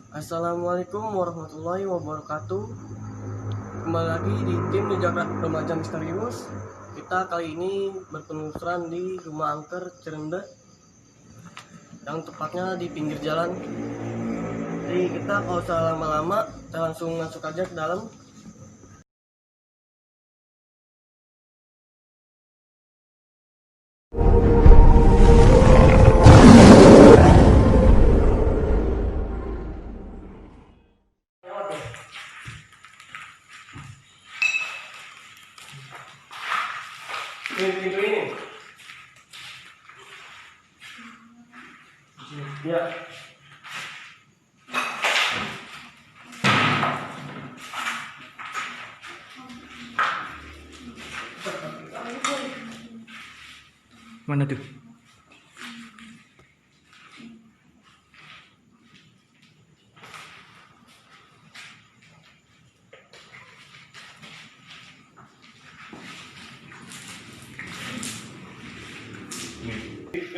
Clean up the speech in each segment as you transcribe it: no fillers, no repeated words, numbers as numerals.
Assalamualaikum warahmatullahi wabarakatuh. Kembali lagi di tim Jaga Remaja Misterius. Kita kali ini berpenelusuran di rumah angker Cirende, yang tepatnya di pinggir jalan. Jadi kita kalau usah lama-lama, kita langsung masuk aja ke dalam. Pintu ini. Ya. Mana tuh?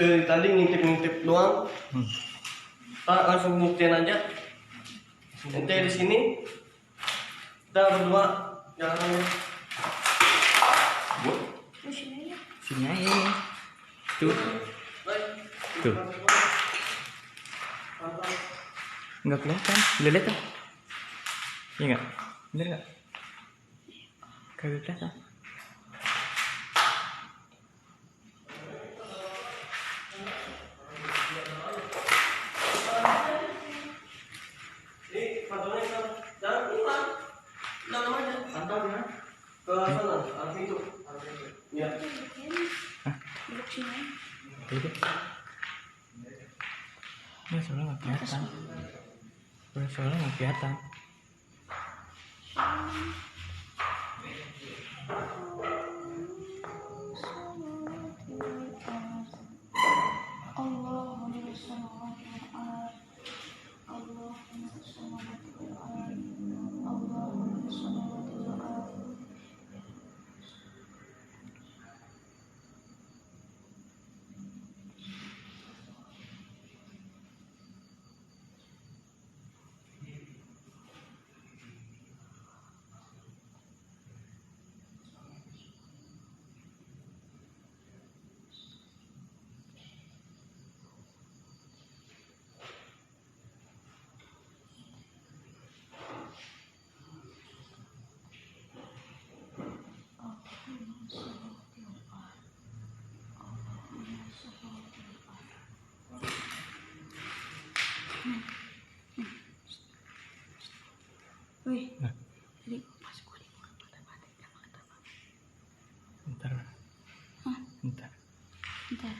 Tadi ngintip-ngintip doang. Kita langsung buktiin aja. Nanti di sini kita berdua jalan. Sini aja. Tuh. Tuh. Nggak kelihatan. Udah lihat kan? Iya nggak? Bener nggak? Kagak kelihatan. Ke sana, arah pintu. Ya. Ini soalnya nggak kelihatan. Soalnya nggak kelihatan. Wih, Nah, jadi pas gue di mata-mata bentar. Hah? Bentar. Bentar.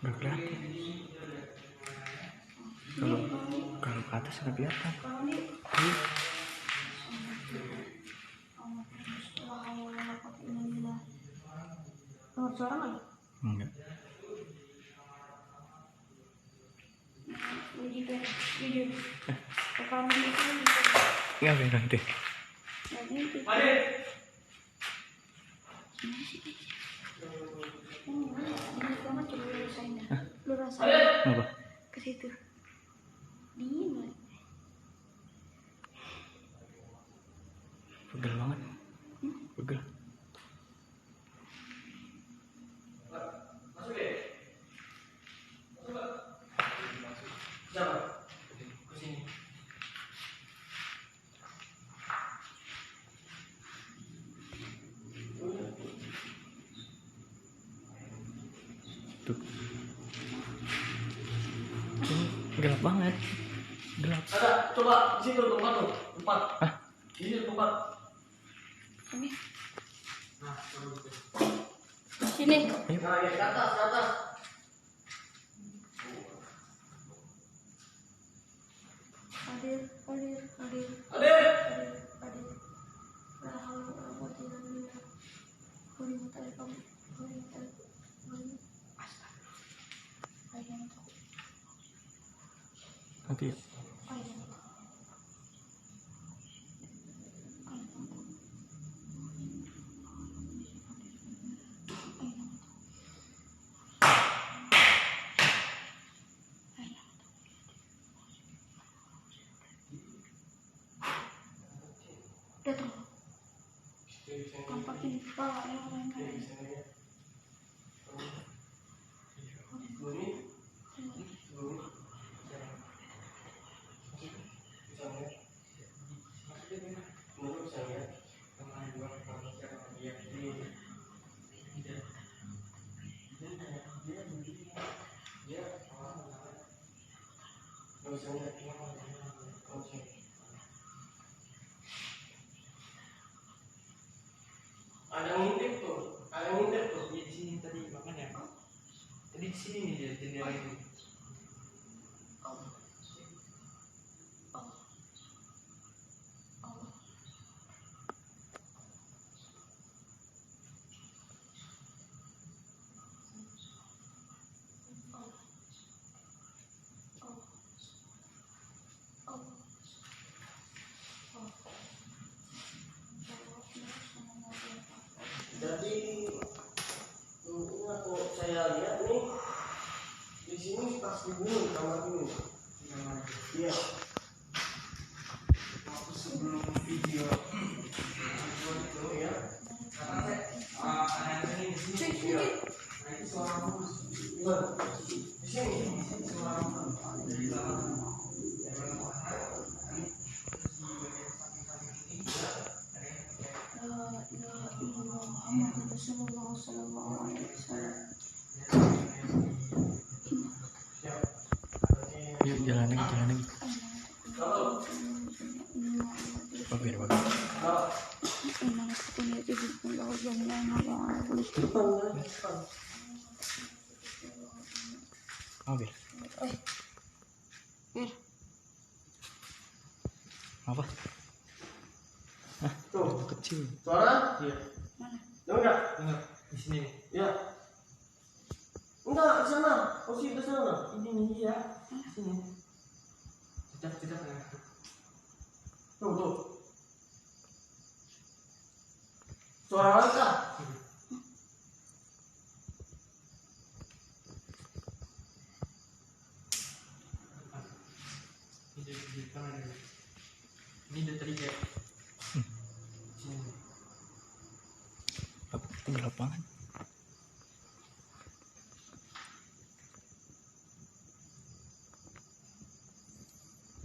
Nggak kelihatan. Kalau ke atas nggak kelihatan. Iya. Nomor suara nggak? Enggak. Begitu, jujur. Kalau begitu, Nggak benar deh. Lu rasain Apa? ke situ. Dingin. Pegel banget. Pegel. Tuh. Ini gelap banget. Gelap. Ada, coba di situ tempat tuh, tempat. Hah? Di situ tempat. Ini. Sini. Ayo. Nah, ya, ke atas, ke atas. Hadir. Nanti ya. Tampakin kepala yang lain. Ada ngintip tuh, ada ngintip tuh. Di sini tadi makanya. Tadi di sini nih dia jendela ini. Jadi ini aku saya lihat nih di sini pas dibunuh di kamar ini. Iya. Waktu sebelum video itu Iya. ada ini di sini. Iya. Nah itu suara mus. Gimana? Di sini. Suara mus. Dari belakang. Yuk jalan lagi. Bagus. Nah, depan kan? Depan. Mobil. Apa? Tuh. Kecil. Suara? Iya. Dengar nggak? Dengar di sini. Ya. Enggak, di sana. Posisi di sana. Ini nih ya. Sini. Tidak. Tuh. Suara wanita. Ini udah tadi kayak. Sini. Di lapangan.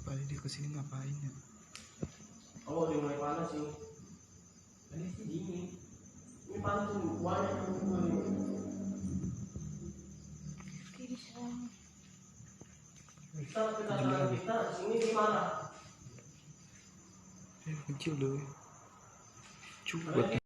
Balik dia kesini ngapain ya? Oh, dia mulai panas sih. Tadi sih dingin. Ini panas nih, banyak yang menunggu nih. Kita di sini di mana? Kecil dulu. Coba.